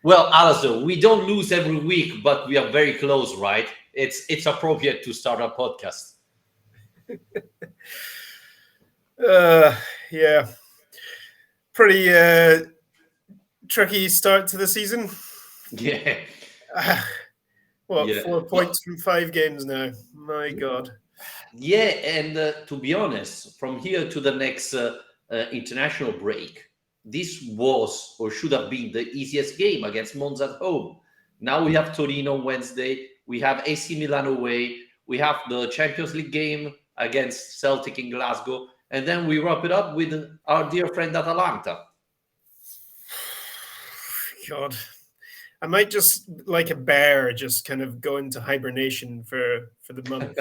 Well, Alasdair, we don't lose every week, but we are very close, right? It's appropriate to start a podcast. Uh, yeah, pretty tricky start to the season. Yeah, What, yeah. 4 points from 5 games now? My God. Yeah, and to be honest, from here to the next international break, this was or should have been the easiest game against Monza at home. Now we have Torino on Wednesday, we have AC Milan away, we have the Champions League game against Celtic in Glasgow, and then we wrap it up with our dear friend Atalanta. God. I might just, like a bear, just kind of go into hibernation for the month.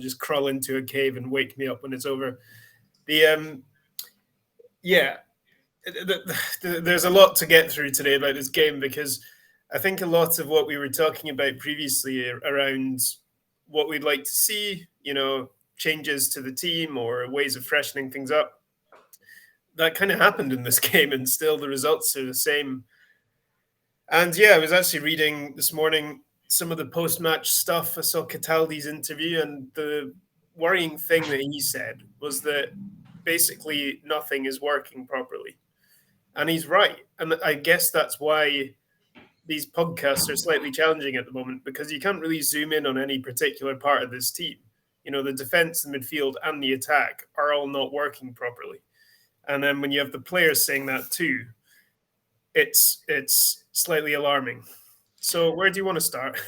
Just crawl into a cave and wake me up when it's over. The yeah, there's a lot to get through today about this game, because I think a lot of what we were talking about previously around what we'd like to see, changes to the team or ways of freshening things up, that kind of happened in this game, and still the results are the same. And yeah, I was actually reading this morning some of the post-match stuff. I saw Cataldi's interview, and the worrying thing that he said was that basically nothing is working properly. And he's right. And I guess that's why these podcasts are slightly challenging at the moment, because you can't really zoom in on any particular part of this team. The defense, the midfield, and the attack are all not working properly. And then when you have the players saying that too, it's slightly alarming. So where do you want to start?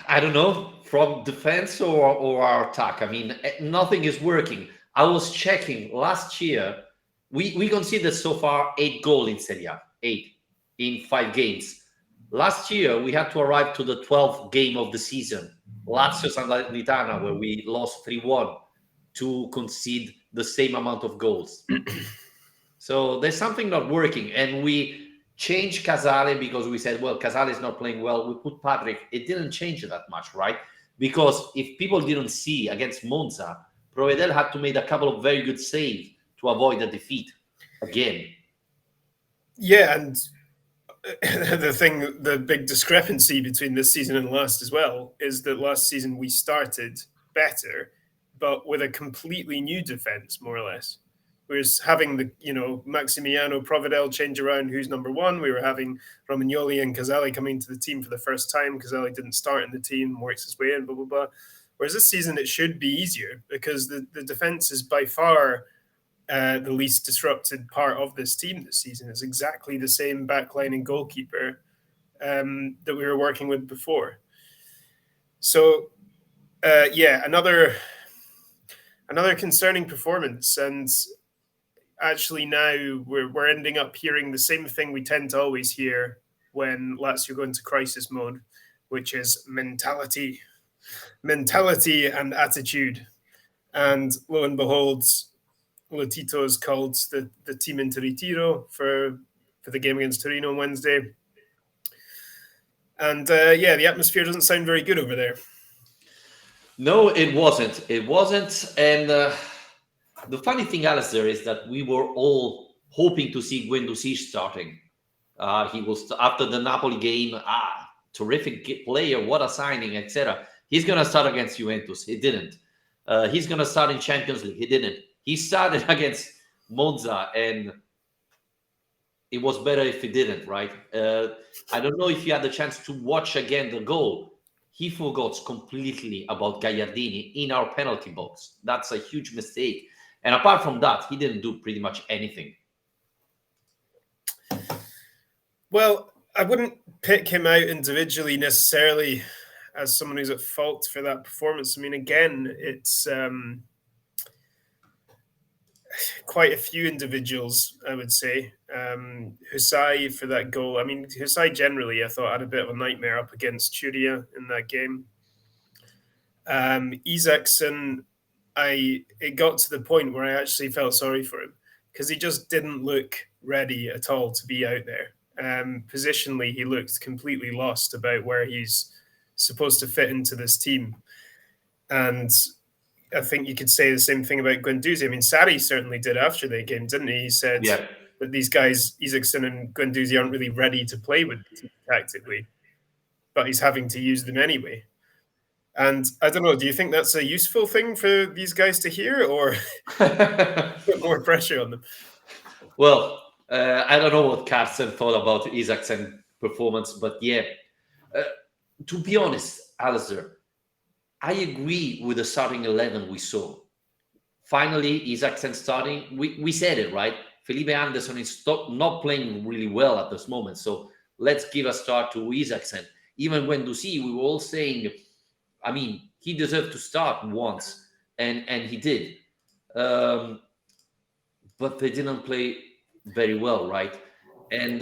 I don't know, from defense or our attack. I mean, nothing is working. I was checking last year. We considered so far 8 goals in Serie A, 8 in 5 games. Last year, we had to arrive to the 12th game of the season, Lazio Salernitana, where we lost 3-1, to concede the same amount of goals. So there's something not working. And we changed Casale because we said, well, Casale is not playing well. We put Patrick. It didn't change that much, right? Because if people didn't see against Monza, Provedel had to make a couple of very good saves to avoid the defeat again. Yeah, and the big discrepancy between this season and last as well is that last season we started better, but with a completely new defense, more or less. Whereas having the, Maximiano Provedel change around who's number one, we were having Romagnoli and Casale coming to the team for the first time. Casale didn't start in the team, works his way in, blah, blah, blah. Whereas this season it should be easier, because the defense is by far the least disrupted part of this team this season. Is exactly the same backline and goalkeeper that we were working with before. So, another concerning performance. And actually now we're ending up hearing the same thing we tend to always hear when Lazio go into crisis mode, which is mentality and attitude. And lo and behold, Lotito has called the team into retiro for the game against Torino on Wednesday. And the atmosphere doesn't sound very good over there. No, it wasn't. It wasn't. And the funny thing, Alasdair, is that we were all hoping to see Guendouzi starting. He was after the Napoli game. Terrific player, what a signing, etc. He's gonna start against Juventus. He didn't. He's gonna start in Champions League. He didn't. He started against Monza, and it was better if he didn't, right? I don't know if you had the chance to watch again the goal. He forgot completely about Gagliardini in our penalty box. That's a huge mistake. And apart from that, he didn't do pretty much anything. Well, I wouldn't pick him out individually necessarily as someone who's at fault for that performance. I mean, again, it's quite a few individuals, I would say. Husai for that goal. I mean, Husai generally, I thought, had a bit of a nightmare up against Churia in that game. Isaacson, it got to the point where I actually felt sorry for him, because he just didn't look ready at all to be out there. Positionally, he looked completely lost about where he's supposed to fit into this team. And I think you could say the same thing about Guendouzi. I mean, Sarri certainly did after the game, didn't he? He said, Yeah. that these guys, Isaacson and Guendouzi, aren't really ready to play with the team tactically, but he's having to use them anyway. And I don't know, do you think that's a useful thing for these guys to hear, or put more pressure on them? Well, I don't know what Carsten thought about Isaac's performance, but yeah, to be honest, Alasdair, I agree with the starting 11 we saw. Finally, Isaacsen starting. We said it, right? Felipe Anderson is not playing really well at this moment. So let's give a start to Isaacsen. Even when Ducey, we were all saying, I mean, he deserved to start once, and he did. But they didn't play very well, right? And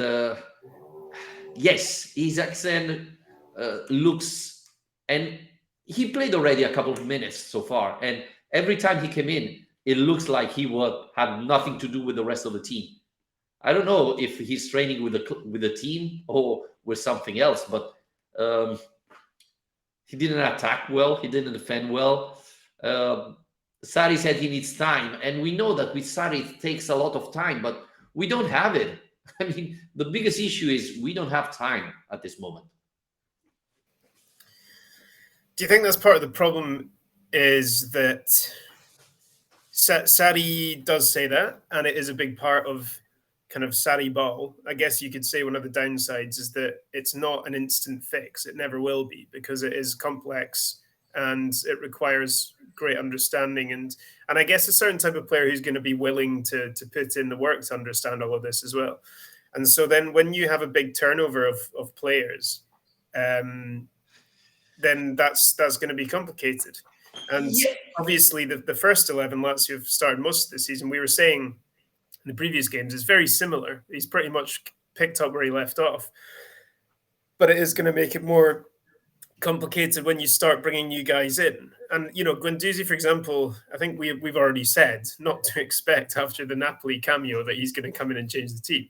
yes, Isaacsen looks, and he played already a couple of minutes so far, and every time he came in, it looks like he had nothing to do with the rest of the team. I don't know if he's training with the team or with something else, but he didn't attack well. He didn't defend well. Sarri said he needs time, and we know that with Sarri it takes a lot of time, but we don't have it. I mean, the biggest issue is we don't have time at this moment. Do you think that's part of the problem? Is that Sarri does say that, and it is a big part of kind of Sarri ball. I guess you could say one of the downsides is that it's not an instant fix. It never will be, because it is complex and it requires great understanding. And I guess a certain type of player who's going to be willing to put in the work to understand all of this as well. And so then when you have a big turnover of players, then that's going to be complicated. And obviously the first 11 Lazio have started most of the season. We were saying in the previous games, it's very similar. He's pretty much picked up where he left off. But it is going to make it more complicated when you start bringing new guys in. And, you know, Guendouzi, for example, I think we've already said not to expect after the Napoli cameo that he's going to come in and change the team.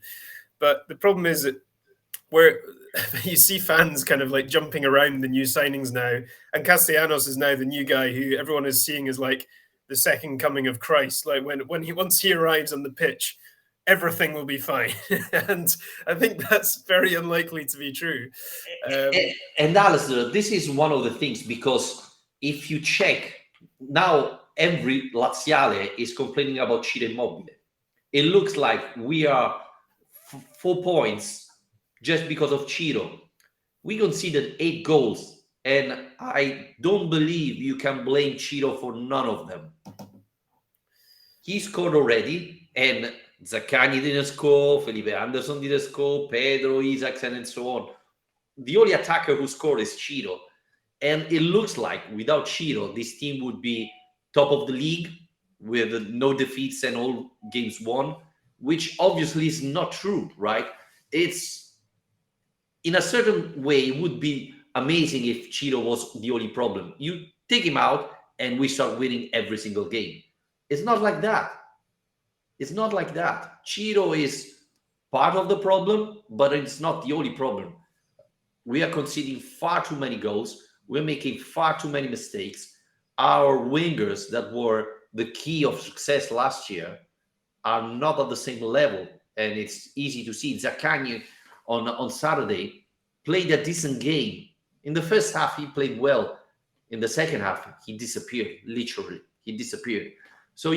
But the problem is that where you see fans kind of like jumping around the new signings now, and Castellanos is now the new guy who everyone is seeing as like the second coming of Christ. Like once he arrives on the pitch, everything will be fine. And I think that's very unlikely to be true. And Alasdair, this is one of the things, because if you check now, every Laziale is complaining about Ciro Immobile. It looks like we are 4 points just because of Ciro. We conceded 8 goals, and I don't believe you can blame Ciro for none of them. He scored already, and Zaccagni didn't score, Felipe Anderson didn't score, Pedro, Isaacsen, and so on. The only attacker who scored is Ciro. And it looks like without Ciro, this team would be top of the league with no defeats and all games won, which obviously is not true, right? It's, in a certain way, it would be amazing if Ciro was the only problem. You take him out and we start winning every single game. It's not like that. It's not like that. Ciro is part of the problem, but it's not the only problem. We are conceding far too many goals. We're making far too many mistakes. Our wingers that were the key of success last year are not at the same level. And it's easy to see. Zaccagni on Saturday played a decent game. In the first half, he played well. In the second half, he disappeared. Literally, he disappeared. So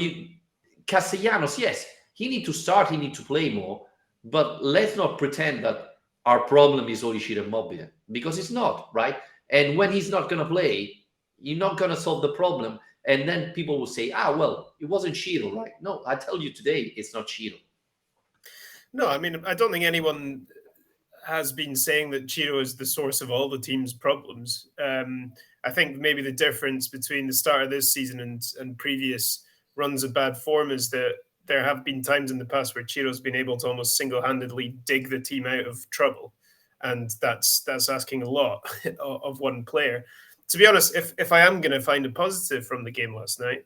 Castellanos, yes, he need to start. He need to play more. But let's not pretend that our problem is only Ciro Immobile, because it's not, right? And when he's not going to play, you're not going to solve the problem. And then people will say, well, it wasn't Ciro, right? No, I tell you today, it's not Ciro. No, I mean, I don't think anyone has been saying that Ciro is the source of all the team's problems. I think maybe the difference between the start of this season and previous runs of bad form is that there have been times in the past where Ciro's been able to almost single-handedly dig the team out of trouble. And that's asking a lot of one player. To be honest, if I am going to find a positive from the game last night,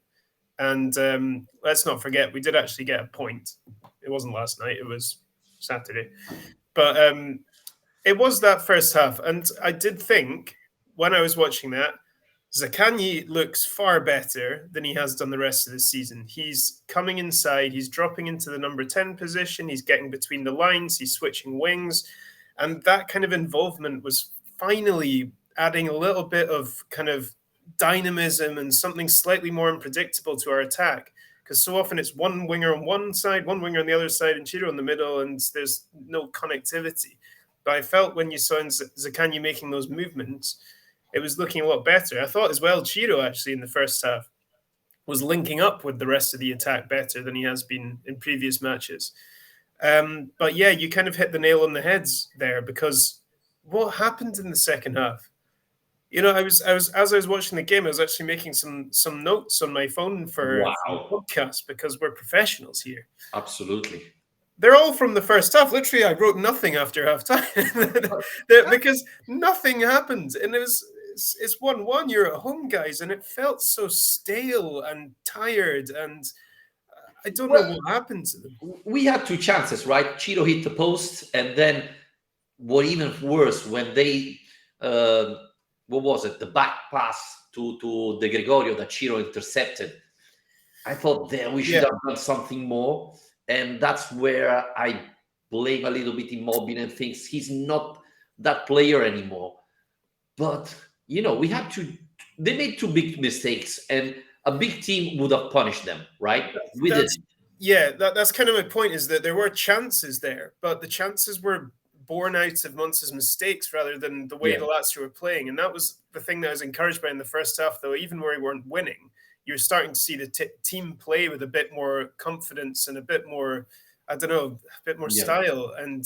and let's not forget, we did actually get a point. It wasn't last night, it was Saturday. But it was that first half. And I did think, when I was watching that, Zaccagni looks far better than he has done the rest of the season. He's coming inside, he's dropping into the number 10 position, he's getting between the lines, he's switching wings. And that kind of involvement was finally adding a little bit of kind of dynamism and something slightly more unpredictable to our attack. Because so often it's one winger on one side, one winger on the other side, and Chiro in the middle, and there's no connectivity. But I felt when you saw Zaccagni making those movements, it was looking a lot better. I thought as well, Chiro actually in the first half was linking up with the rest of the attack better than he has been in previous matches. But yeah, you kind of hit the nail on the heads there, because what happened in the second half? You know, I was as I was watching the game, I was actually making some notes on my phone for the Wow. podcast, because we're professionals here. Absolutely. They're all from the first half. Literally, I wrote nothing after half time because nothing happened, and it's 1-1. You're at home, guys, and it felt so stale and tired, and I don't know what happened to them. We had two chances, right? Chiro hit the post, and then what even worse, when they what was it? The back pass to De Gregorio that Chiro intercepted. I thought there we should have done something more, and that's where I blame a little bit Immobile and thinks he's not that player anymore. But we had to. They made two big mistakes, and a big team would have punished them, right? That's kind of my point, is that there were chances there, but the chances were born out of Monza's mistakes rather than the way the Lazio were playing. And that was the thing that I was encouraged by in the first half, though. Even where we weren't winning, you're starting to see the team play with a bit more confidence and a bit more, I don't know, a bit more style, and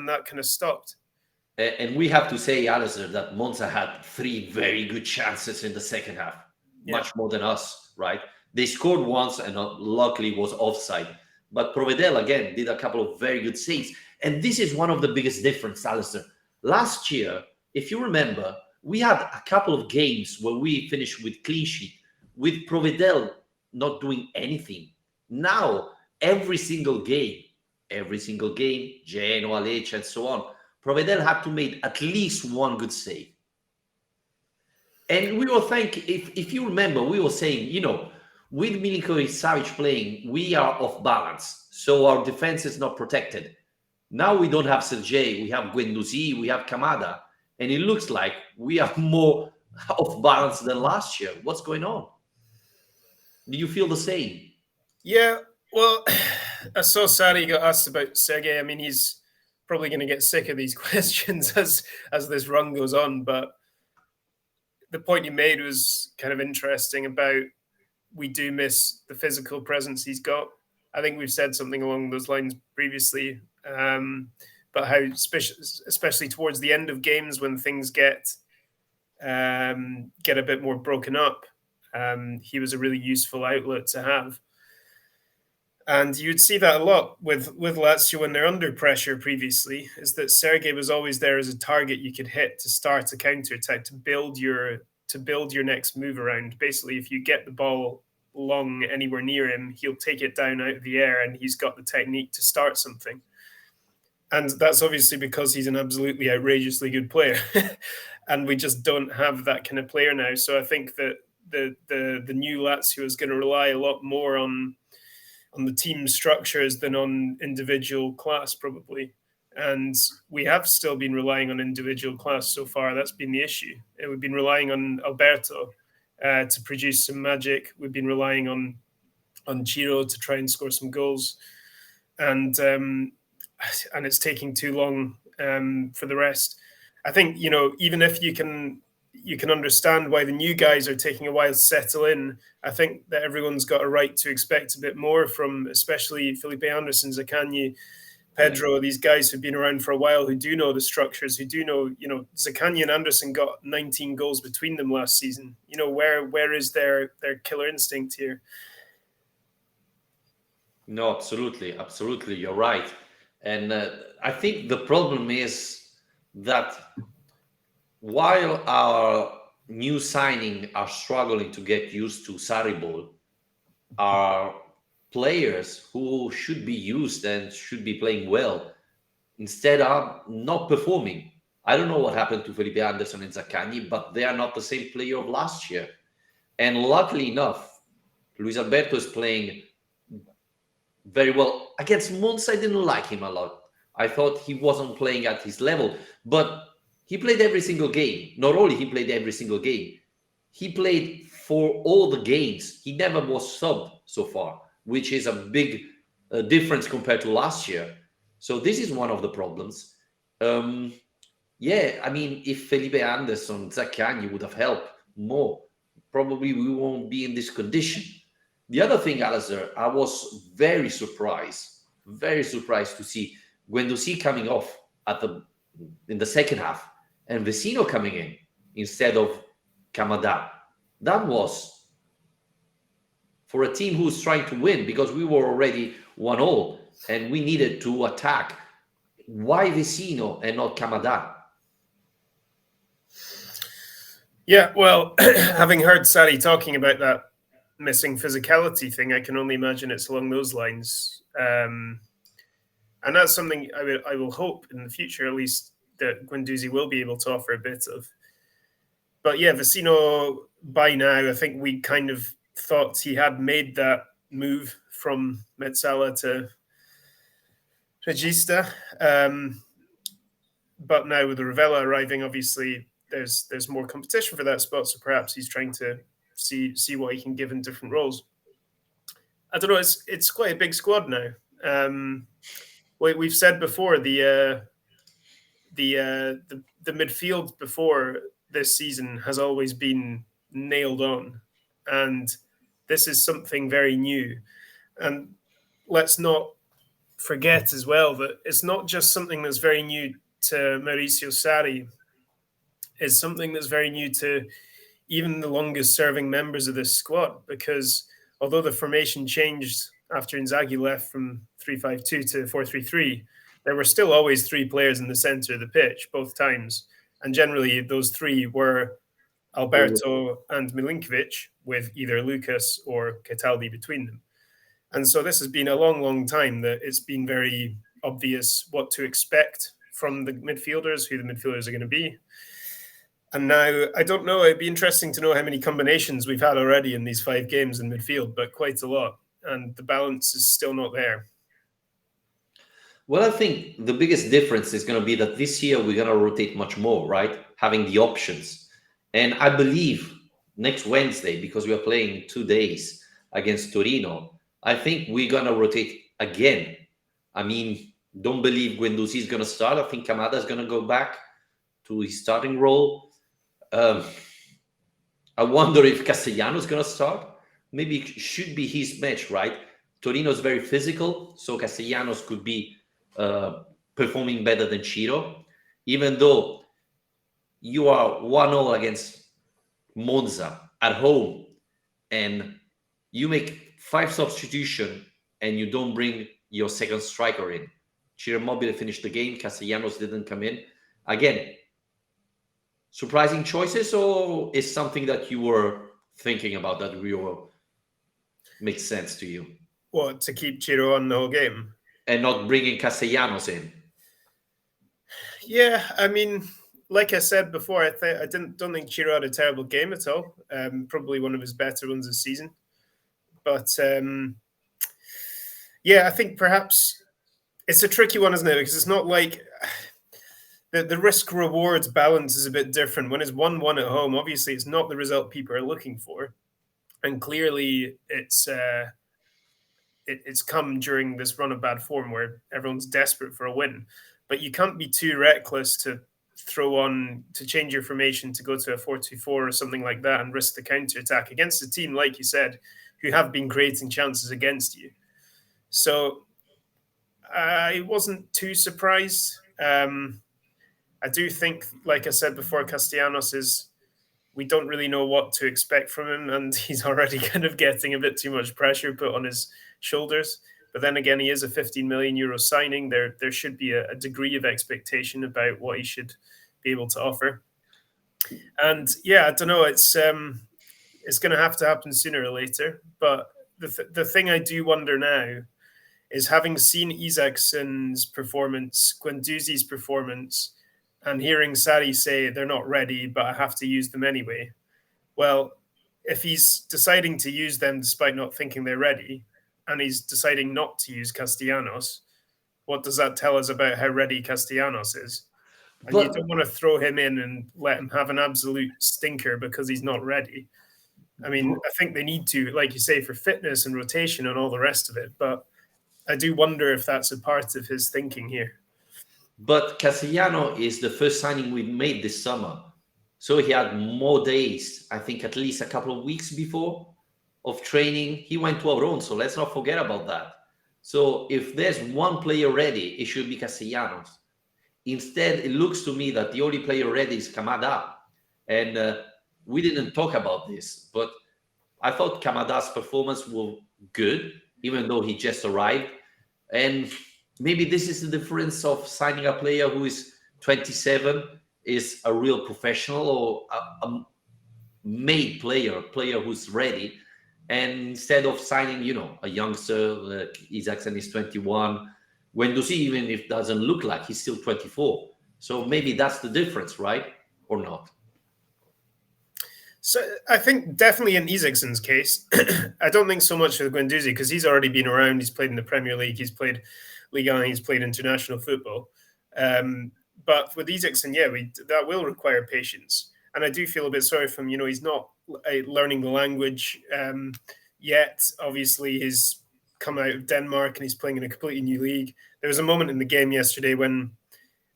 that kind of stopped. And we have to say, Alasdair, that Monza had three very good chances in the second half, much more than us, right? They scored once, and luckily was offside. But Provedel, again, did a couple of very good saves. And this is one of the biggest difference, Alasdair. Last year, if you remember, we had a couple of games where we finished with clean sheet, with Provedel not doing anything. Now, every single game, Genoa, Lecce, and so on, Provedel had to make at least one good save. And we were thinking, if you remember, we were saying, with Milinkovic Savic playing, we are off balance. So our defense is not protected. Now we don't have Sergei, we have Guendouzi, we have Kamada. And it looks like we are more off balance than last year. What's going on? Do you feel the same? Yeah, well, I saw Sarri got asked about Sergei. I mean, he's probably going to get sick of these questions as this run goes on. But the point you made was kind of interesting about we do miss the physical presence he's got. I think we've said something along those lines previously, but how, especially towards the end of games when things get a bit more broken up, he was a really useful outlet to have. And you'd see that a lot with Lazio when they're under pressure previously, is that Sergei was always there as a target you could hit to start a counter-attack, to build your next move around. Basically, if you get the ball long anywhere near him, he'll take it down out of the air, and he's got the technique to start something. And that's obviously because he's an absolutely outrageously good player. And we just don't have that kind of player now. So I think that the new Lazio is going to rely a lot more on the team structures than on individual class, probably. And we have still been relying on individual class so far. That's been the issue. And we've been relying on Alberto to produce some magic. We've been relying on Chiro to try and score some goals. And it's taking too long for the rest. I think, even if you can understand why the new guys are taking a while to settle in, I think that everyone's got a right to expect a bit more from, especially Felipe Anderson, Zaccagni, Pedro, these guys who've been around for a while, who do know the structures, who do know, Zaccagni and Anderson got 19 goals between them last season. Where is their killer instinct here? No, absolutely. You're right. And I think the problem is that while our new signing are struggling to get used to Sarri ball, our players who should be used and should be playing well instead are not performing. I don't know what happened to Felipe Anderson and Zaccagni, but they are not the same player of last year. And luckily enough, Luis Alberto is playing very well. Against Monza, I didn't like him a lot. I thought he wasn't playing at his level, but he played every single game. Not only he played every single game, he played for all the games. He never was subbed so far, which is a big difference compared to last year. So this is one of the problems. Um, yeah, I mean, if Felipe Anderson, Zaccagni would have helped more, probably we won't be in this condition. The other thing, Alasdair, I was very surprised to see Guendouzi coming off at the in the second half and Vecino coming in instead of Kamada. That was for a team who's trying to win because we were already 1-0 and we needed to attack. Why Vecino and not Kamada? Yeah, well, having heard Sarri talking about that missing physicality thing, I can only imagine it's along those lines. And that's something I will hope in the future, at least, that Guendouzi will be able to offer a bit of. But yeah, Vecino, by now, I think we kind of thought he had made that move from Mezzala to Regista. But now with the Ravella arriving, obviously there's more competition for that spot. So perhaps he's trying to see what he can give in different roles. I don't know. It's quite a big squad now. We've said before the midfield before this season has always been nailed on, and this is something very new. And let's not forget as well that it's not just something that's very new to Maurizio Sarri. It's something that's very new to even the longest serving members of this squad, because although the formation changed after Inzaghi left from 3-5-2 to 4-3-3, there were still always three players in the center of the pitch both times. And generally, those three were Alberto and Milinkovic, with either Lucas or Cataldi between them. And so this has been a long, long time that it's been very obvious what to expect from the midfielders, who the midfielders are going to be. And now, I don't know, it'd be interesting to know how many combinations we've had already in these 5 games in midfield, but quite a lot. And the balance is still not there. Well, I think the biggest difference is going to be that this year we're going to rotate much more, right? Having the options. And I believe next Wednesday, because we are playing 2 days against Torino, I think we're going to rotate again. I mean, don't believe Guendouzi is going to start. I think Kamada is going to go back to his starting role. I wonder if Castellanos is going to start. Maybe it should be his match, right? Torino is very physical, so Castellanos could be performing better than Ciro, even though you are 1-0 against Monza at home and you make 5 substitutions and you don't bring your second striker in. Ciro Immobile finished the game, Castellanos didn't come in. Again, surprising choices, or is something that you were thinking about that really makes sense to you? What, to keep Ciro on the whole game? And not bringing Castellanos in? Yeah, I mean, like I said before, I don't think Ciro had a terrible game at all. Probably one of his better ones this season. But yeah, I think perhaps it's a tricky one, isn't it? Because it's not like the risk rewards balance is a bit different. When it's 1-1 at home, obviously it's not the result people are looking for, and clearly it's come during this run of bad form where everyone's desperate for a win. But you can't be too reckless to change your formation to go to a 4-2-4 or something like that and risk the counter attack against a team, like you said, who have been creating chances against you. So I wasn't too surprised. I do think, like I said before, we don't really know what to expect from him, and he's already kind of getting a bit too much pressure put on his shoulders. But then again, he is a 15 million euro signing. There should be a degree of expectation about what he should be able to offer. And yeah, I don't know. It's going to happen sooner or later. But the thing I do wonder now is, having seen Isaacson's performance, Guendouzi's performance, and hearing Sarri say they're not ready, but I have to use them anyway. Well, if he's deciding to use them despite not thinking they're ready, and he's deciding not to use Castellanos, what does that tell us about how ready Castellanos is? And you But don't want to throw him in and let him have an absolute stinker because he's not ready. I mean, I think they need to, like you say, for fitness and rotation and all the rest of it. But I do wonder if that's a part of his thinking here. But Castellano is the first signing we made this summer. So he had more days, I think at least a couple of weeks before of training. He went to our own, so let's not forget about that. So if there's one player ready, it should be Castellanos. Instead, it looks to me that the only player ready is Kamada. And we didn't talk about this, but I thought Kamada's performance was good, even though he just arrived. And maybe this is the difference of signing a player who is 27, is a real professional, or a made player who's ready. And instead of signing, a youngster like Isaacson is 21, Guendouzi, even if doesn't look like he's still 24. So maybe that's the difference, right? Or not? So I think definitely in Isaacson's case, I don't think so much with Guendouzi because he's already been around. He's played in the Premier League. He's played Ligue 1. He's played international football. But with Isaacson, yeah, that will require patience. And I do feel a bit sorry for him. He's not learning the language yet. Obviously, he's come out of Denmark and he's playing in a completely new league. There was a moment in the game yesterday when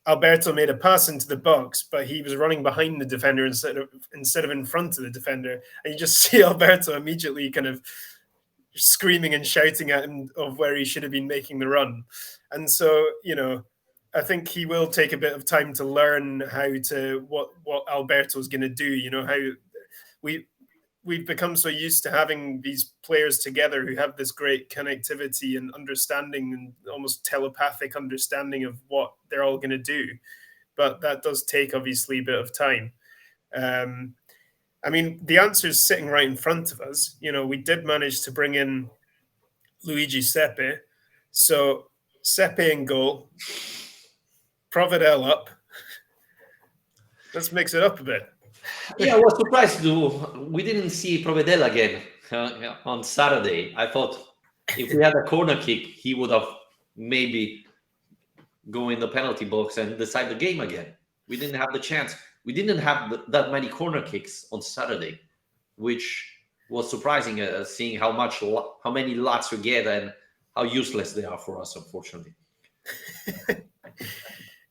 Alberto made a pass into the box, but he was running behind the defender instead of in front of the defender. And you just see Alberto immediately kind of screaming and shouting at him of where he should have been making the run. And so, I think he will take a bit of time to learn what Alberto's going to do. How we've become so used to having these players together who have this great connectivity and understanding and almost telepathic understanding of what they're all going to do. But that does take obviously a bit of time. I mean, the answer is sitting right in front of us. We did manage to bring in Luigi Sepe. So Sepe in goal, Providel up. Let's mix it up a bit. Yeah, I was surprised we didn't see Provedel again on Saturday. I thought if we had a corner kick, he would have maybe go in the penalty box and decide the game again. We didn't have the chance. We didn't have that many corner kicks on Saturday, which was surprising, seeing how many Lazio get and how useless they are for us, unfortunately.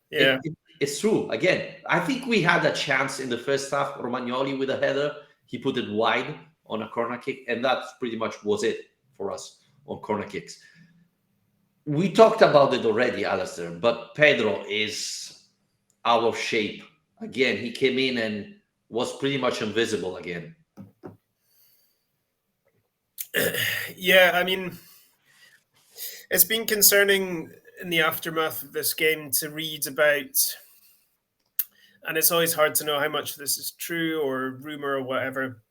Yeah. It's true. Again, I think we had a chance in the first half. Romagnoli with a header, he put it wide on a corner kick, and that pretty much was it for us on corner kicks. We talked about it already, Alasdair, but Pedro is out of shape. Again, he came in and was pretty much invisible again. Yeah, I mean, it's been concerning in the aftermath of this game to read about, and it's always hard to know how much this is true or rumor or whatever,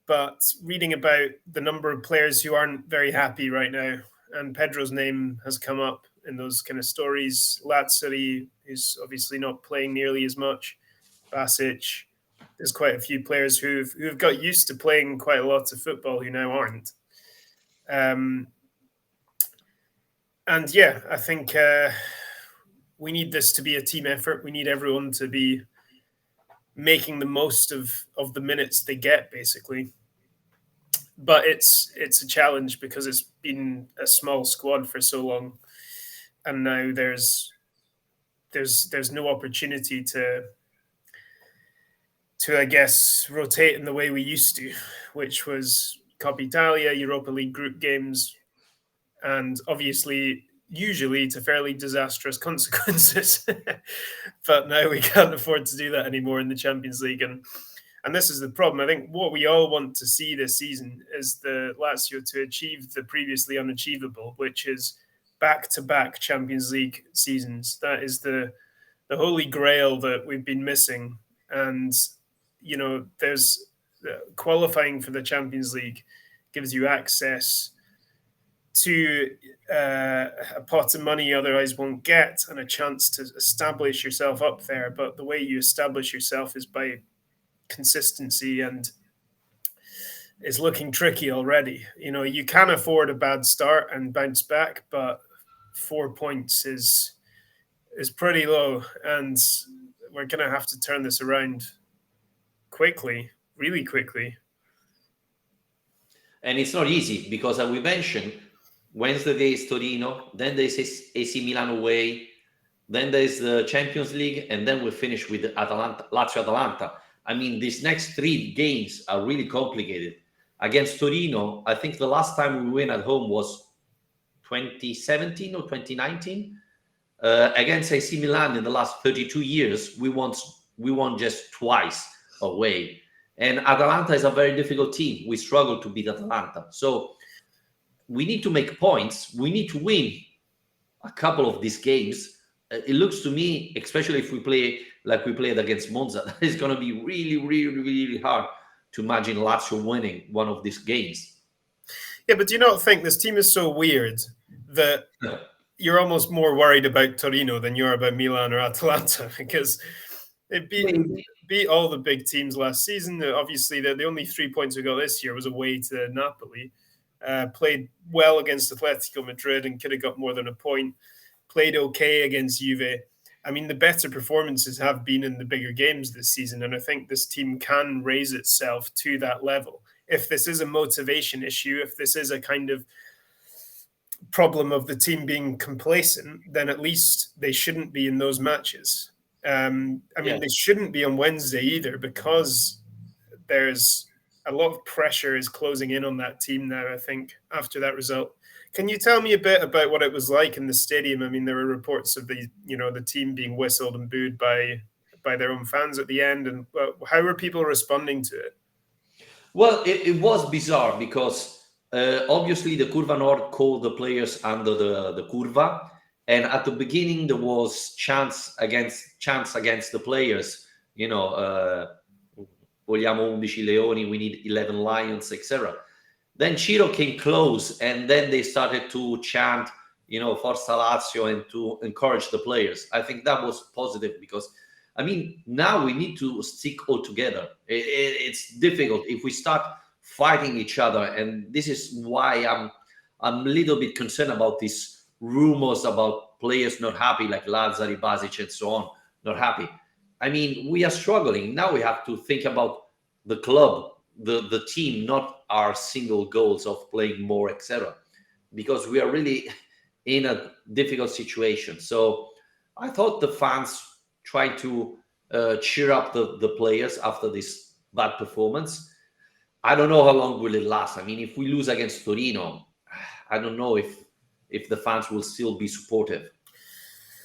but reading about the number of players who aren't very happy right now, and Pedro's name has come up in those kind of stories. Lazzari, who's obviously not playing nearly as much, Basic. There's quite a few players who've got used to playing quite a lot of football who now aren't. And yeah, I think we need this to be a team effort. We need everyone to be making the most of the minutes they get, basically. But it's a challenge because it's been a small squad for so long, and now there's no opportunity to I guess rotate in the way we used to, which was Coppa Italia, Europa League group games, and obviously usually to fairly disastrous consequences. But now we can't afford to do that anymore in the Champions League. And this is the problem. I think what we all want to see this season is the Lazio to achieve the previously unachievable, which is back-to-back Champions League seasons. That is the holy grail that we've been missing. And, there's qualifying for the Champions League gives you access to a pot of money you otherwise won't get and a chance to establish yourself up there. But the way you establish yourself is by consistency, and is looking tricky already. You can afford a bad start and bounce back, but 4 points is pretty low, and we're going to have to turn this around quickly, really quickly. And it's not easy because, as we mentioned, Wednesday is Torino, then there's AC Milan away, then there's the Champions League, and then we finish with Atalanta, Lazio Atalanta. I mean, these next 3 games are really complicated. Against Torino, I think the last time we win at home was 2017 or 2019. Against AC Milan in the last 32 years, we won just twice away. And Atalanta is a very difficult team. We struggle to beat Atalanta. So we need to make points. We need to win a couple of these games. It looks to me, especially if we play like we played against Monza, that is going to be really, really, really hard to imagine Lazio winning one of these games. Yeah, but do you not think this team is so weird that you're almost more worried about Torino than you are about Milan or Atalanta? Because it beat all the big teams last season. Obviously, the only 3 points we got this year was away to Napoli. Played well against Atletico Madrid and could have got more than a point. Played okay against Juve. I mean, the better performances have been in the bigger games this season, and I think this team can raise itself to that level. If this is a motivation issue, if this is a kind of problem of the team being complacent, then at least they shouldn't be in those matches. They shouldn't be on Wednesday either, because there's a lot of pressure is closing in on that team now, I think, after that result. Can you tell me a bit about what it was like in the stadium? I mean, there were reports of the team being whistled and booed by their own fans at the end, and how were people responding to it? Well, it was bizarre because obviously the Curva Nord called the players under the Curva, and at the beginning there was chants against the players. Vogliamo 11 leoni, we need 11 lions, etc. Then Ciro came close, and then they started to chant, Forza Lazio, and to encourage the players. I think that was positive because, now we need to stick all together. It's difficult if we start fighting each other, and this is why I'm a little bit concerned about these rumors about players not happy, like Lazzari, Basic, and so on, not happy. We are struggling. Now we have to think about the club, the team, not our single goals of playing more, etc. Because we are really in a difficult situation. So I thought the fans tried to cheer up the players after this bad performance. I don't know how long will it last. If we lose against Torino, I don't know if the fans will still be supportive.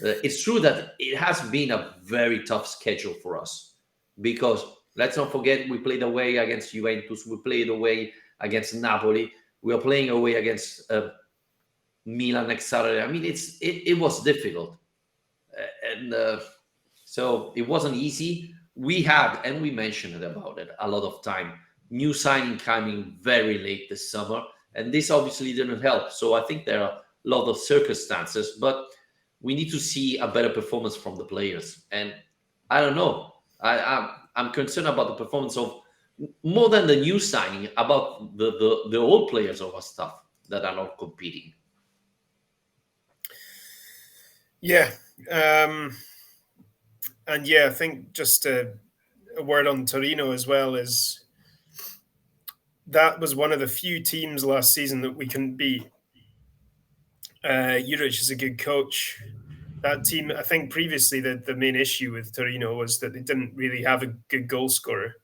It's true that it has been a very tough schedule for us, because let's not forget, we played away against Juventus, we played away against Napoli, we are playing away against Milan next Saturday. It was difficult, so it wasn't easy. We had, and we mentioned about it a lot of time, new signing coming very late this summer, and this obviously didn't help. So I think there are a lot of circumstances, but we need to see a better performance from the players. And I don't know. I'm concerned about the performance of, more than the new signing, about the old players of our stuff that are not competing. Yeah. I think just a word on Torino as well is that was one of the few teams last season that we couldn't beat. Juric is a good coach. That team, I think previously the main issue with Torino was that they didn't really have a good goal scorer.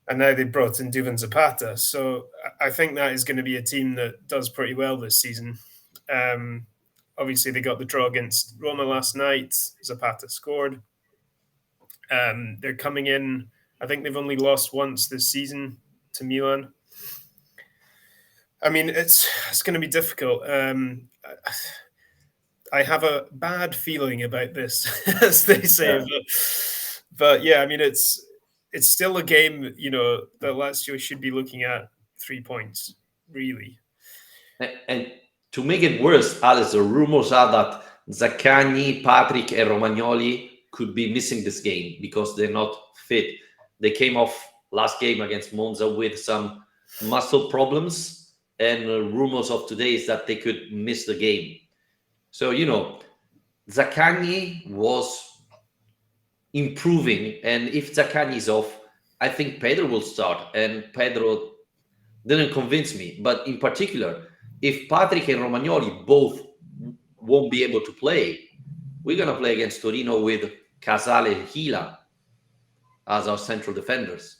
And now they brought in Duvan Zapata. So I think that is going to be a team that does pretty well this season. Obviously, they got the draw against Roma last night. Zapata scored. They're coming in. I think they've only lost once this season to Milan. It's going to be difficult. I have a bad feeling about this, as they say. Yeah. But yeah, it's still a game, that Lazio should be looking at 3 points, really. And to make it worse, Alice, the rumors are that Zaccagni, Patrick, and Romagnoli could be missing this game because they're not fit. They came off last game against Monza with some muscle problems, and rumors of today is that they could miss the game. So, Zaccagni was improving, and if Zaccagni is off, I think Pedro will start, and Pedro didn't convince me. But in particular, if Patrick and Romagnoli both won't be able to play, we're going to play against Torino with Casale and Gila as our central defenders.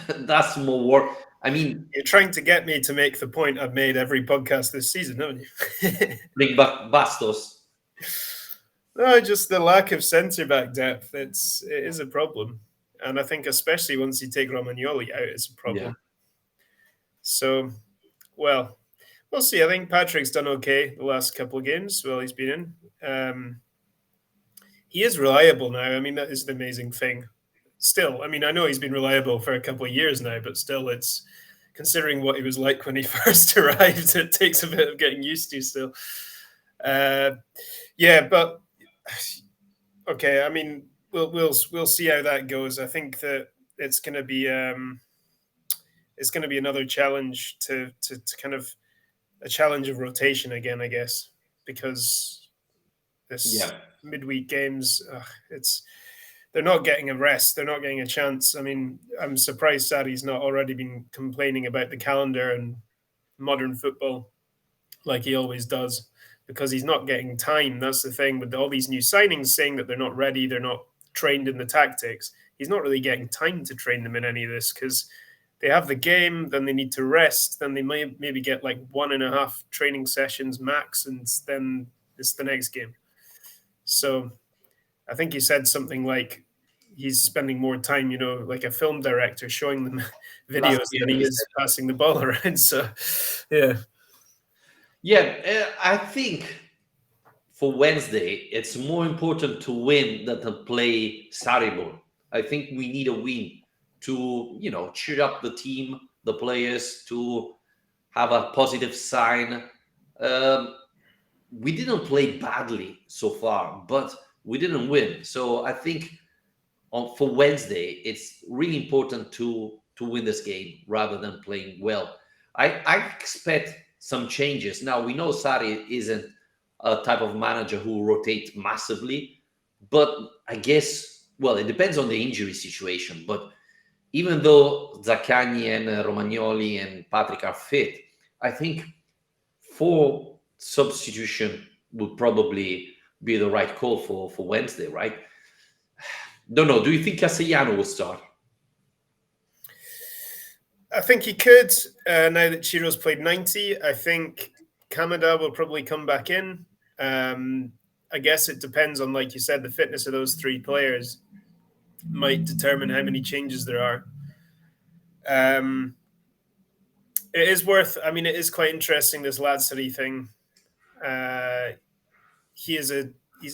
That's more work. I mean, You're trying to get me to make the point I've made every podcast this season, haven't you? bring back Bastos. No, just the lack of centre back depth. It is a problem, and I think especially once you take Romagnoli out, it's a problem. Yeah. So, well, we'll see. I think Patrick's done okay the last couple of games. Well, he's been in. He is reliable now. I mean, that is the amazing thing. Still, I mean, I know he's been reliable for a couple of years now, but still, it's considering what he was like when he first arrived. It takes a bit of getting used to still. Yeah, but okay. I mean, we'll see how that goes. I think that it's going to be another challenge to kind of a challenge of rotation again, I guess, because this midweek games, they're not getting a rest. They're not getting a chance. I mean, I'm surprised Sarri's not already been complaining about the calendar and modern football like he always does, because he's not getting time. That's the thing with all these new signings saying that they're not ready, they're not trained in the tactics. He's not really getting time to train them in any of this because they have the game, then they need to rest, then they maybe get like 1.5 training sessions max, and then it's the next game. So I think he said something like he's spending more time, like a film director showing them videos than he is passing the ball around. So, yeah. Yeah, I think for Wednesday, it's more important to win than to play Sarri. I think we need a win to, cheer up the team, the players, to have a positive sign. We didn't play badly so far, but we didn't win. So I think for Wednesday, it's really important to win this game rather than playing well. I expect some changes. Now, we know Sarri isn't a type of manager who rotates massively, but I guess, well, it depends on the injury situation. But even though Zaccagni and Romagnoli and Patrick are fit, I think 4 substitution would probably be the right call for Wednesday, right? Don't know. Do you think Castellano will start? I think he could. Now that Chiro's played 90, I think Kamada will probably come back in. I guess it depends on, like you said, the fitness of those 3 players might determine how many changes there are. It is it is quite interesting, this Lazio thing. He's a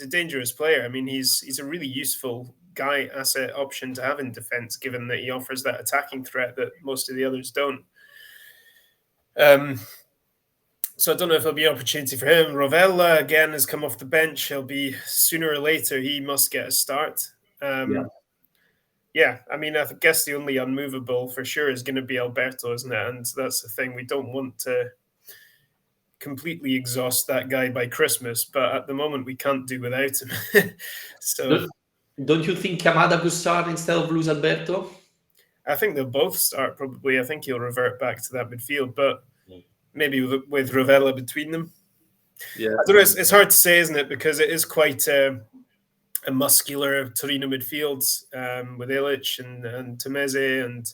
dangerous player. I mean, he's a really useful guy, asset option to have in defense, given that he offers that attacking threat that most of the others don't. So I don't know if there'll be an opportunity for him. Rovella, again, has come off the bench. He'll be, sooner or later, he must get a start. Yeah, I mean, I guess the only unmovable for sure is going to be Alberto, isn't it? And that's the thing. We don't want to completely exhaust that guy by Christmas, but at the moment we can't do without him. So don't you think Kamada could start instead of Luis Alberto? I think they'll both start probably. I think he'll revert back to that midfield, but maybe with Rovella between them. Yeah, I don't know. It's hard to say, isn't it? Because it is quite a muscular Torino midfield with Ilic and Tomeze, and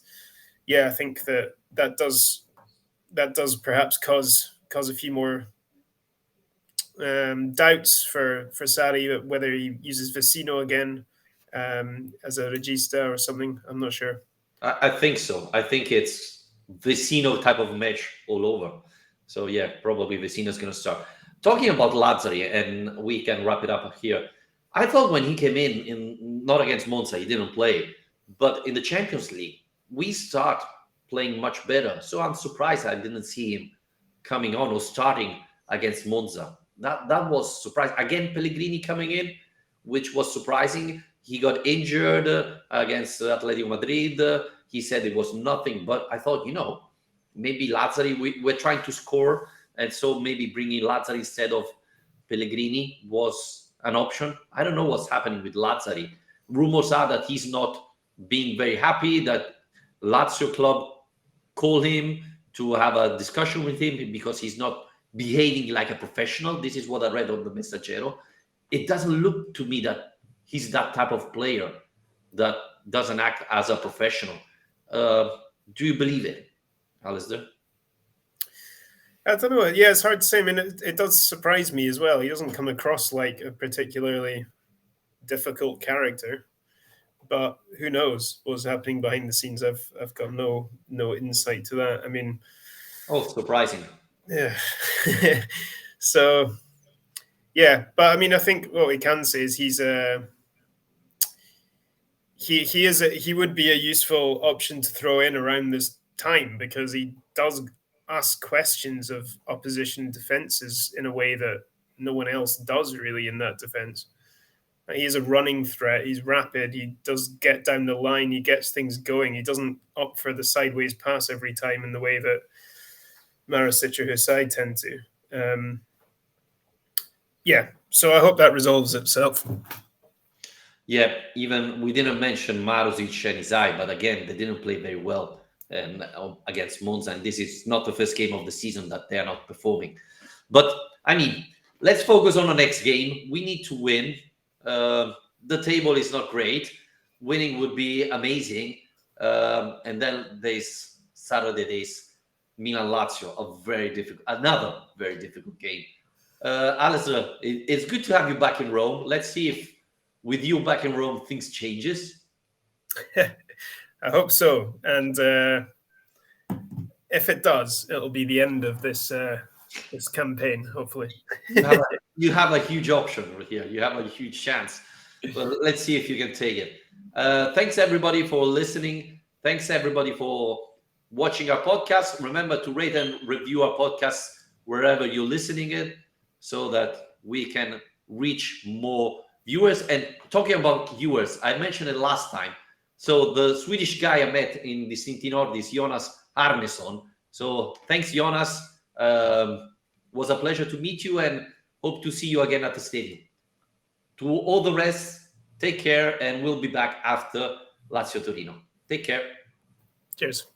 yeah, I think that does perhaps cause a few more doubts for Sarri, whether he uses Vecino again as a regista or something. I'm not sure. I think so. I think it's Vecino type of match all over. So yeah, probably Vecino's going to start. Talking about Lazio, and we can wrap it up here. I thought when he came in not against Monza, he didn't play, but in the Champions League, we start playing much better. So I'm surprised I didn't see him coming on or starting against Monza. That was surprising. Again, Pellegrini coming in, which was surprising. He got injured against Atletico Madrid. He said it was nothing, but I thought, maybe Lazzari, we're trying to score, and so maybe bringing Lazzari instead of Pellegrini was an option. I don't know what's happening with Lazzari. Rumors are that he's not being very happy, that Lazio club call him to have a discussion with him because he's not behaving like a professional. This is what I read on the Messaggero. It doesn't look to me that he's that type of player that doesn't act as a professional. Do you believe it, Alasdair? I don't know. Yeah, it's hard to say. I mean, it does surprise me as well. He doesn't come across like a particularly difficult character, but who knows what's happening behind the scenes? I've got no insight to that. I mean, surprising. Yeah. So, yeah, but I mean, I think what we can say is he would be a useful option to throw in around this time, because he does ask questions of opposition defenses in a way that no one else does really in that defense. He is a running threat. He's rapid. He does get down the line. He gets things going. He doesn't opt for the sideways pass every time in the way that Maurizio or Sarri tend to. Yeah, so I hope that resolves itself. Yeah, even we didn't mention Maruzic and Isai, but again, they didn't play very well against Monza, and this is not the first game of the season that they are not performing. But I mean, let's focus on the next game. We need to win. The table is not great. Winning would be amazing. And then there's Saturday, there's Milan Lazio, another very difficult game. Alasdair, it's good to have you back in Rome. Let's see if with you back in Rome things changes. I hope so. And if it does, it'll be the end of this campaign, hopefully. You have a huge option here. You have a huge chance. Well, let's see if you can take it. Thanks everybody for listening. Thanks everybody for watching our podcast. Remember to rate and review our podcast wherever you're listening it, so that we can reach more viewers. And talking about viewers, I mentioned it last time. So the Swedish guy I met in the Distinti Nordis, Jonas Arneson. So thanks, Jonas. Was a pleasure to meet you, and hope to see you again at the stadium. To all the rest, take care, and we'll be back after Lazio Torino. Take care. Cheers.